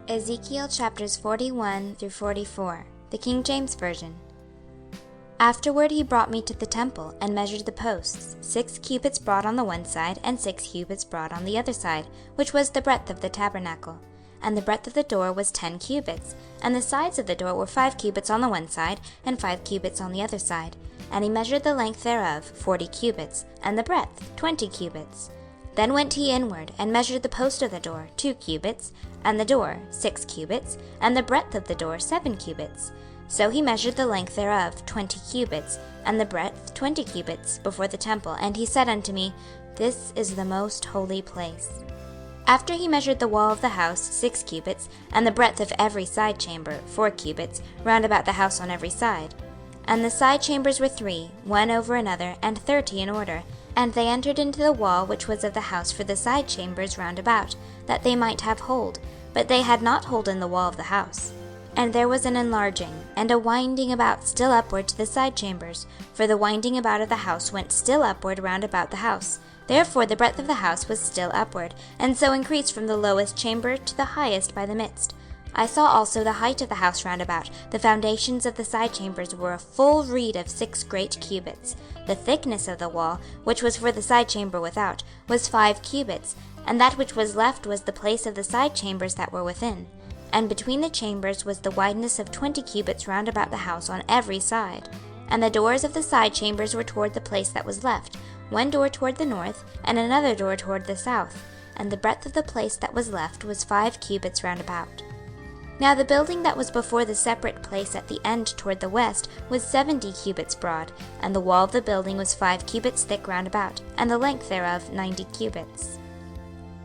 Ezekiel chapters 41 through 44, the King James Version. Afterward he brought me to the temple, and measured the posts, 6 cubits broad on the one side, and 6 cubits broad on the other side, which was the breadth of the tabernacle. And the breadth of the door was 10 cubits, and the sides of the door were 5 cubits on the one side, and 5 cubits on the other side. And he measured the length thereof 40 cubits, and the breadth 20 cubits. Then went he inward, and measured the post of the door 2 cubits, and the door 6 cubits, and the breadth of the door 7 cubits. So he measured the length thereof 20 cubits, and the breadth 20 cubits, before the temple. And he said unto me, This is the most holy place. After he measured the wall of the house 6 cubits, and the breadth of every side chamber 4 cubits, round about the house on every side. And the side chambers were 3, one over another, and 30 in order. And they entered into the wall which was of the house for the side chambers round about, that they might have hold, but they had not hold in the wall of the house. And there was an enlarging, and a winding about still upward to the side chambers, for the winding about of the house went still upward round about the house. Therefore the breadth of the house was still upward, and so increased from the lowest chamber to the highest by the midst. I saw also the height of the house round about. The foundations of the side chambers were a full reed of 6 great cubits. The thickness of the wall, which was for the side chamber without, was 5 cubits, and that which was left was the place of the side chambers that were within. And between the chambers was the wideness of 20 cubits round about the house on every side. And the doors of the side chambers were toward the place that was left, one door toward the north, and another door toward the south. And the breadth of the place that was left was 5 cubits round about. Now the building that was before the separate place at the end toward the west was 70 cubits broad, and the wall of the building was 5 cubits thick round about, and the length thereof 90 cubits.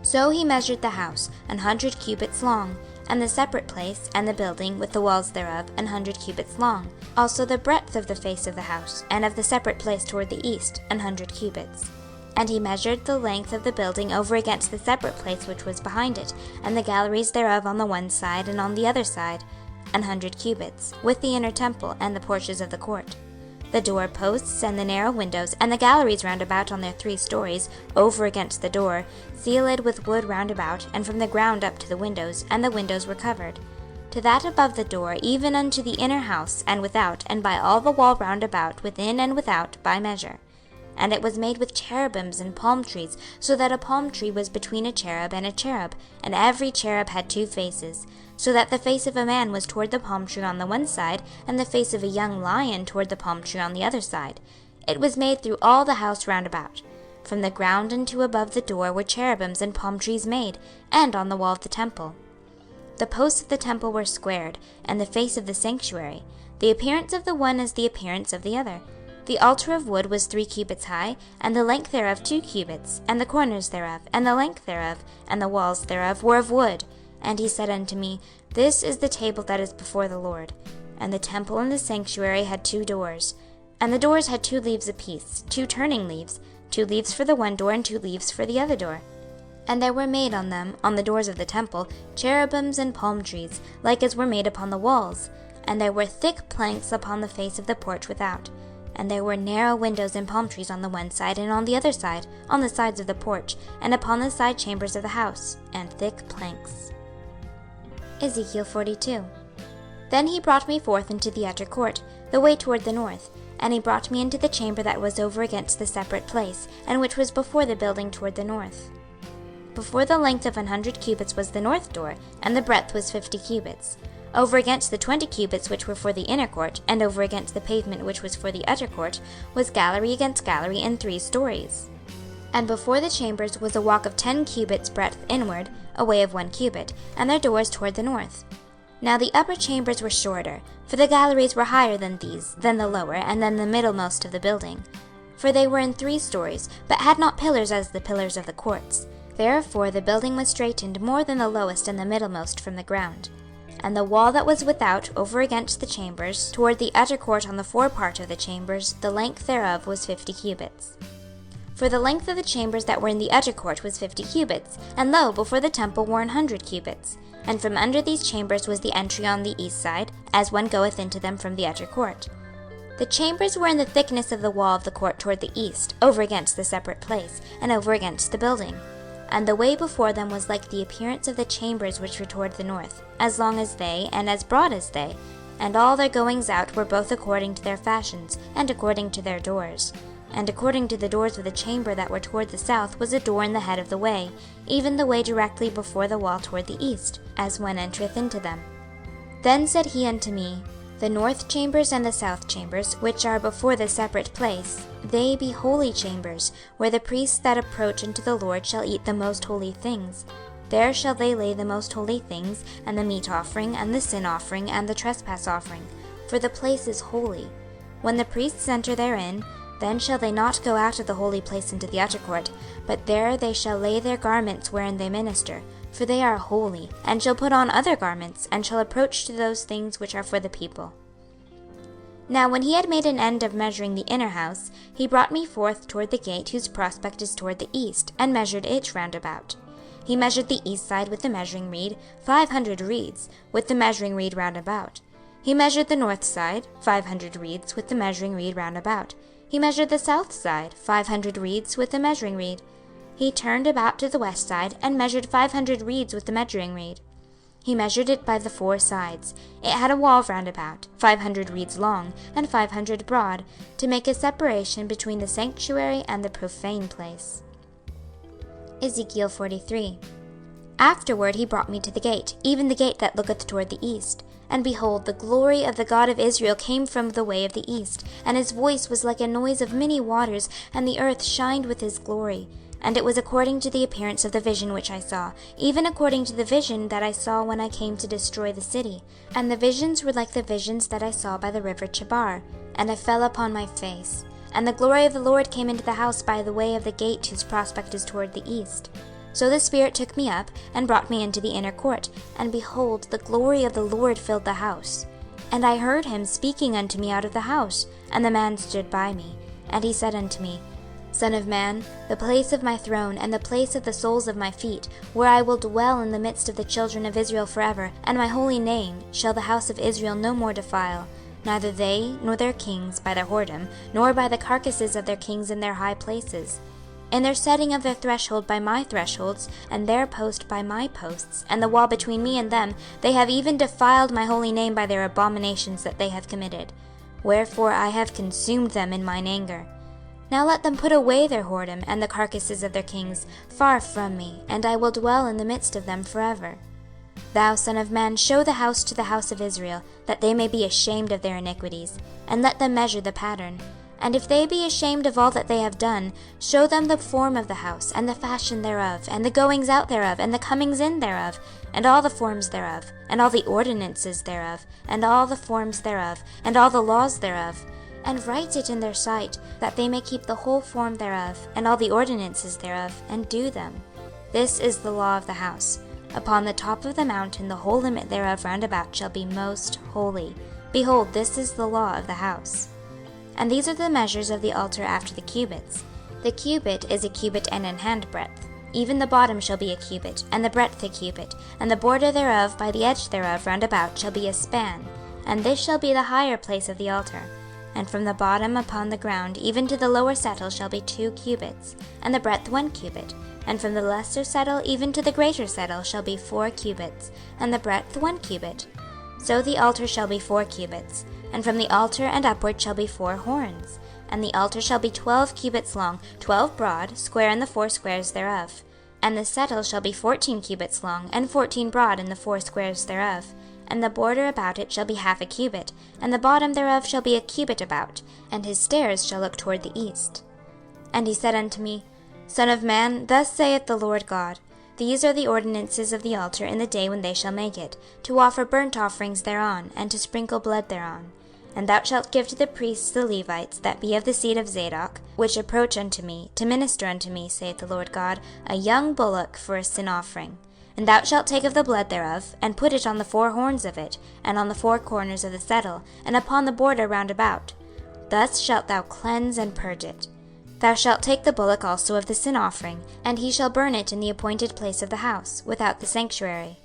So he measured the house 100 cubits long, and the separate place, and the building with the walls thereof 100 cubits long, also the breadth of the face of the house, and of the separate place toward the east 100 cubits. And he measured the length of the building over against the separate place which was behind it, and the galleries thereof on the one side and on the other side, 100 cubits, with the inner temple and the porches of the court. The door posts and the narrow windows, and the galleries round about on their 3 stories, over against the door, ceiled with wood round about, and from the ground up to the windows, and the windows were covered. To that above the door, even unto the inner house, and without, and by all the wall round about, within and without, by measure. And it was made with cherubims and palm trees, so that a palm tree was between a cherub, and every cherub had 2 faces, so that the face of a man was toward the palm tree on the one side, and the face of a young lion toward the palm tree on the other side. It was made through all the house round about. From the ground unto above the door were cherubims and palm trees made, and on the wall of the temple. The posts of the temple were squared, and the face of the sanctuary, the appearance of the one as the appearance of the other. The altar of wood was 3 cubits high, and the length thereof 2 cubits, and the corners thereof, and the length thereof, and the walls thereof were of wood. And he said unto me, This is the table that is before the Lord. And the temple and the sanctuary had 2 doors. And the doors had 2 leaves apiece, 2 turning leaves, 2 leaves for the one door, and 2 leaves for the other door. And there were made on them, on the doors of the temple, cherubims and palm trees, like as were made upon the walls. And there were thick planks upon the face of the porch without. And there were narrow windows and palm trees on the one side and on the other side, on the sides of the porch, and upon the side chambers of the house, and thick planks. Ezekiel 42. Then he brought me forth into the utter court, the way toward the north, and he brought me into the chamber that was over against the separate place, and which was before the building toward the north. Before the length of 100 cubits was the north door, and the breadth was 50 cubits. Over against the 20 cubits which were for the inner court, and over against the pavement which was for the utter court, was gallery against gallery in 3 stories. And before the chambers was a walk of 10 cubits breadth inward, a way of 1 cubit, and their doors toward the north. Now the upper chambers were shorter, for the galleries were higher than these, than the lower, and than the middlemost of the building. For they were in 3 stories, but had not pillars as the pillars of the courts. Therefore the building was straitened more than the lowest and the middlemost from the ground. And the wall that was without over against the chambers, toward the utter court on the forepart of the chambers, the length thereof was 50 cubits. For the length of the chambers that were in the utter court was 50 cubits, and lo, before the temple were 100 cubits. And from under these chambers was the entry on the east side, as one goeth into them from the utter court. The chambers were in the thickness of the wall of the court toward the east, over against the separate place, and over against the building. and the way before them was like the appearance of the chambers which were toward the north, as long as they, and as broad as they. And all their goings out were both according to their fashions, and according to their doors. And according to the doors of the chamber that were toward the south was a door in the head of the way, even the way directly before the wall toward the east, as one entereth into them. Then said he unto me, The north chambers and the south chambers, which are before the separate place, they be holy chambers, where the priests that approach unto the Lord shall eat the most holy things. There shall they lay the most holy things, and the meat offering, and the sin offering, and the trespass offering, for the place is holy. When the priests enter therein, then shall they not go out of the holy place into the utter court, but there they shall lay their garments wherein they minister, for they are holy, and shall put on other garments, and shall approach to those things which are for the people. Now when he had made an end of measuring the inner house, he brought me forth toward the gate whose prospect is toward the east, and measured it round about. He measured the east side with the measuring reed, 500 reeds, with the measuring reed round about. He measured the north side, 500 reeds, with the measuring reed round about. He measured the south side, 500 reeds, with the measuring reed. He turned about to the west side, and measured 500 reeds with the measuring reed. He measured it by the four sides. It had a wall round about, 500 reeds long, and 500 broad, to make a separation between the sanctuary and the profane place. Ezekiel 43. Afterward he brought me to the gate, even the gate that looketh toward the east. And behold, the glory of the God of Israel came from the way of the east, and his voice was like a noise of many waters, and the earth shined with his glory. And it was according to the appearance of the vision which I saw, even according to the vision that I saw when I came to destroy the city. And the visions were like the visions that I saw by the river Chebar. And I fell upon my face. And the glory of the Lord came into the house by the way of the gate whose prospect is toward the east. So the Spirit took me up, and brought me into the inner court, and behold, the glory of the Lord filled the house. And I heard him speaking unto me out of the house, and the man stood by me. And he said unto me, Son of man, the place of my throne, and the place of the soles of my feet, where I will dwell in the midst of the children of Israel forever, and my holy name shall the house of Israel no more defile, neither they nor their kings by their whoredom, nor by the carcasses of their kings in their high places. In their setting of their threshold by my thresholds, and their post by my posts, and the wall between me and them, they have even defiled my holy name by their abominations that they have committed. Wherefore I have consumed them in mine anger. Now let them put away their whoredom and the carcasses of their kings far from me, and I will dwell in the midst of them forever. Thou, son of man, show the house to the house of Israel, that they may be ashamed of their iniquities, and let them measure the pattern. And if they be ashamed of all that they have done, show them the form of the house, and the fashion thereof, and the goings out thereof, and the comings in thereof, and all the forms thereof, and all the ordinances thereof, and all the forms thereof, and all the laws thereof, and write it in their sight, that they may keep the whole form thereof, and all the ordinances thereof, and do them. This is the law of the house. Upon the top of the mountain the whole limit thereof round about shall be most holy. Behold, this is the law of the house. And these are the measures of the altar after the cubits. The cubit is a cubit and an handbreadth. Even the bottom shall be a cubit, and the breadth a cubit, and the border thereof by the edge thereof round about shall be a span. And this shall be the higher place of the altar. And from the bottom upon the ground even to the lower settle shall be 2 cubits, and the breadth 1 cubit. And from the lesser settle even to the greater settle shall be 4 cubits, and the breadth 1 cubit. So the altar shall be 4 cubits. And from the altar and upward shall be 4 horns. And the altar shall be 12 cubits long, 12 broad, square in the 4 squares thereof. And the settle shall be 14 cubits long, and 14 broad in the 4 squares thereof. And the border about it shall be half a cubit, and the bottom thereof shall be a cubit about, and his stairs shall look toward the east. And he said unto me, Son of man, thus saith the Lord God, These are the ordinances of the altar in the day when they shall make it, to offer burnt offerings thereon, and to sprinkle blood thereon. And thou shalt give to the priests the Levites, that be of the seed of Zadok, which approach unto me, to minister unto me, saith the Lord God, a young bullock for a sin offering. And thou shalt take of the blood thereof, and put it on the 4 horns of it, and on the 4 corners of the settle, and upon the border round about. Thus shalt thou cleanse and purge it. Thou shalt take the bullock also of the sin offering, and he shall burn it in the appointed place of the house, without the sanctuary.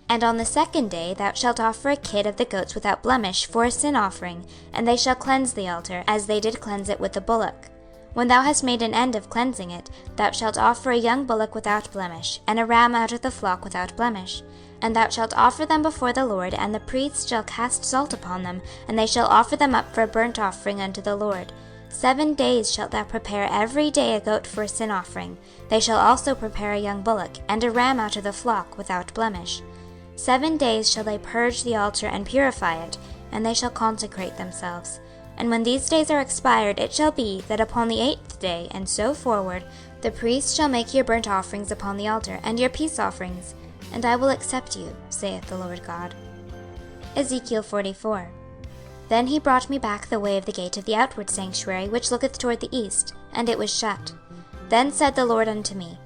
And on the 2nd day thou shalt offer a kid of the goats without blemish for a sin offering, and they shall cleanse the altar, as they did cleanse it with the bullock. When thou hast made an end of cleansing it, thou shalt offer a young bullock without blemish, and a ram out of the flock without blemish. And thou shalt offer them before the Lord, and the priests shall cast salt upon them, and they shall offer them up for a burnt offering unto the Lord. 7 days shalt thou prepare every day a goat for a sin offering. They shall also prepare a young bullock, and a ram out of the flock without blemish. 7 days shall they purge the altar and purify it, and they shall consecrate themselves. And when these days are expired, it shall be, that upon the 8th day, and so forward, the priests shall make your burnt offerings upon the altar, and your peace offerings, and I will accept you, saith the Lord God. Ezekiel 44. Then he brought me back the way of the gate of the outward sanctuary, which looketh toward the east, and it was shut. Then said the Lord unto me,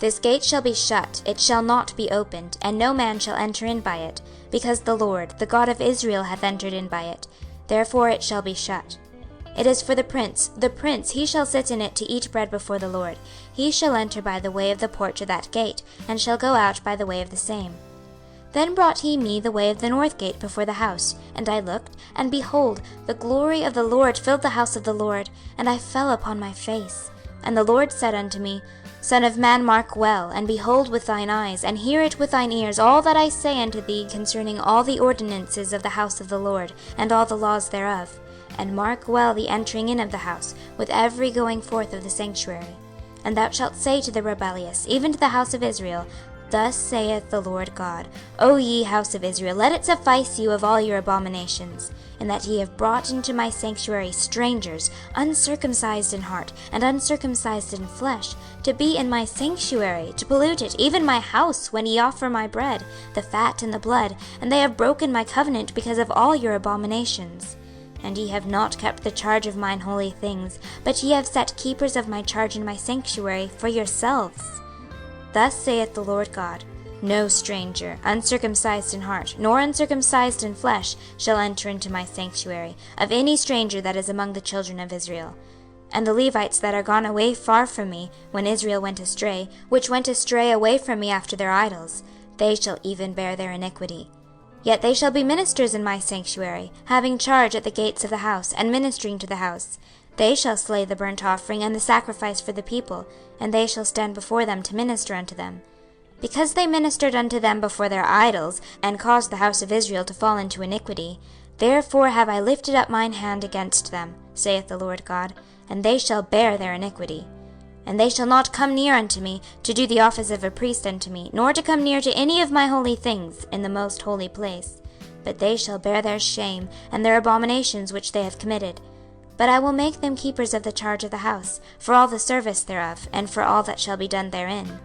This gate shall be shut, it shall not be opened, and no man shall enter in by it, because the Lord, the God of Israel, hath entered in by it. Therefore it shall be shut. It is for the prince, he shall sit in it to eat bread before the Lord. He shall enter by the way of the porch of that gate, and shall go out by the way of the same. Then brought he me the way of the north gate before the house, and I looked, and behold, the glory of the Lord filled the house of the Lord, and I fell upon my face. And the Lord said unto me, Son of man, mark well, and behold with thine eyes, and hear it with thine ears, all that I say unto thee concerning all the ordinances of the house of the Lord, and all the laws thereof. And mark well the entering in of the house, with every going forth of the sanctuary. And thou shalt say to the rebellious, even to the house of Israel, Thus saith the Lord God, O ye house of Israel, let it suffice you of all your abominations, in that ye have brought into my sanctuary strangers, uncircumcised in heart, and uncircumcised in flesh, to be in my sanctuary, to pollute it, even my house, when ye offer my bread, the fat and the blood, and they have broken my covenant because of all your abominations. And ye have not kept the charge of mine holy things, but ye have set keepers of my charge in my sanctuary for yourselves. Thus saith the Lord God, No stranger, uncircumcised in heart, nor uncircumcised in flesh, shall enter into my sanctuary, of any stranger that is among the children of Israel. And the Levites that are gone away far from me, when Israel went astray, which went astray away from me after their idols, they shall even bear their iniquity. Yet they shall be ministers in my sanctuary, having charge at the gates of the house, and ministering to the house. They shall slay the burnt offering and the sacrifice for the people, and they shall stand before them to minister unto them. Because they ministered unto them before their idols, and caused the house of Israel to fall into iniquity, therefore have I lifted up mine hand against them, saith the Lord God, and they shall bear their iniquity. And they shall not come near unto me, to do the office of a priest unto me, nor to come near to any of my holy things in the most holy place. But they shall bear their shame, and their abominations which they have committed. But I will make them keepers of the charge of the house, for all the service thereof, and for all that shall be done therein.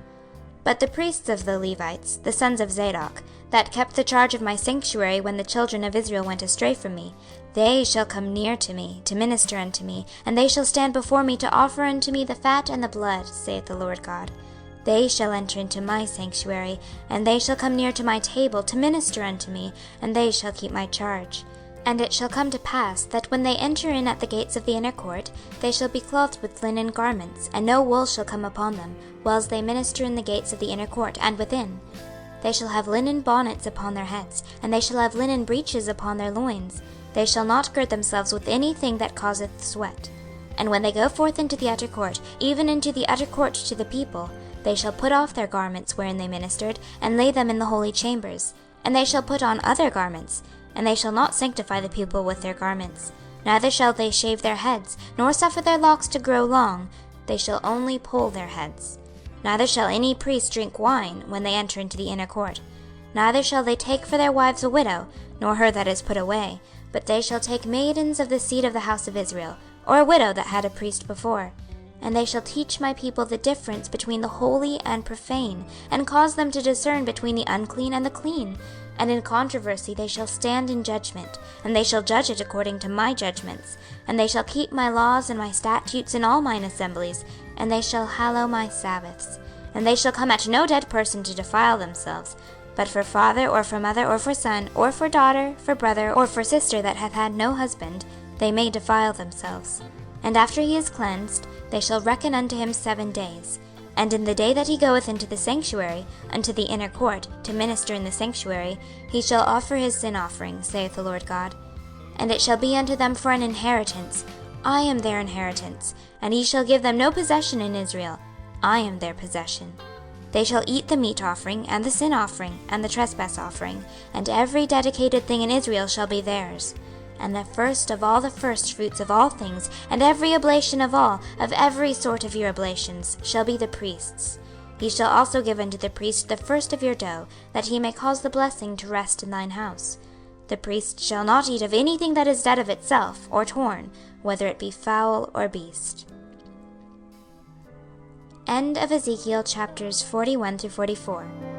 But the priests of the Levites, the sons of Zadok, that kept the charge of my sanctuary when the children of Israel went astray from me, they shall come near to me, to minister unto me, and they shall stand before me to offer unto me the fat and the blood, saith the Lord God. They shall enter into my sanctuary, and they shall come near to my table to minister unto me, and they shall keep my charge. And it shall come to pass, that when they enter in at the gates of the inner court, they shall be clothed with linen garments, and no wool shall come upon them, whiles they minister in the gates of the inner court and within. They shall have linen bonnets upon their heads, and they shall have linen breeches upon their loins. They shall not gird themselves with anything that causeth sweat. And when they go forth into the utter court, even into the utter court to the people, they shall put off their garments wherein they ministered, and lay them in the holy chambers. And they shall put on other garments, and they shall not sanctify the people with their garments. Neither shall they shave their heads, nor suffer their locks to grow long. They shall only pull their heads. Neither shall any priest drink wine when they enter into the inner court. Neither shall they take for their wives a widow, nor her that is put away, but they shall take maidens of the seed of the house of Israel, or a widow that had a priest before. And they shall teach my people the difference between the holy and profane, and cause them to discern between the unclean and the clean. And in controversy they shall stand in judgment, and they shall judge it according to my judgments. And they shall keep my laws and my statutes in all mine assemblies, and they shall hallow my Sabbaths. And they shall come at no dead person to defile themselves, but for father or for mother or for son or for daughter, for brother or for sister that hath had no husband, they may defile themselves. And after he is cleansed, they shall reckon unto him 7 days. And in the day that he goeth into the sanctuary, unto the inner court, to minister in the sanctuary, he shall offer his sin offering, saith the Lord God. And it shall be unto them for an inheritance. I am their inheritance, and ye shall give them no possession in Israel. I am their possession. They shall eat the meat offering, and the sin offering, and the trespass offering, and every dedicated thing in Israel shall be theirs. And the first of all the firstfruits of all things, and every oblation of all, of every sort of your oblations, shall be the priest's. Ye shall also give unto the priest the first of your dough, that he may cause the blessing to rest in thine house. The priest shall not eat of anything that is dead of itself, or torn, whether it be fowl or beast. End of Ezekiel chapters 41 through 44.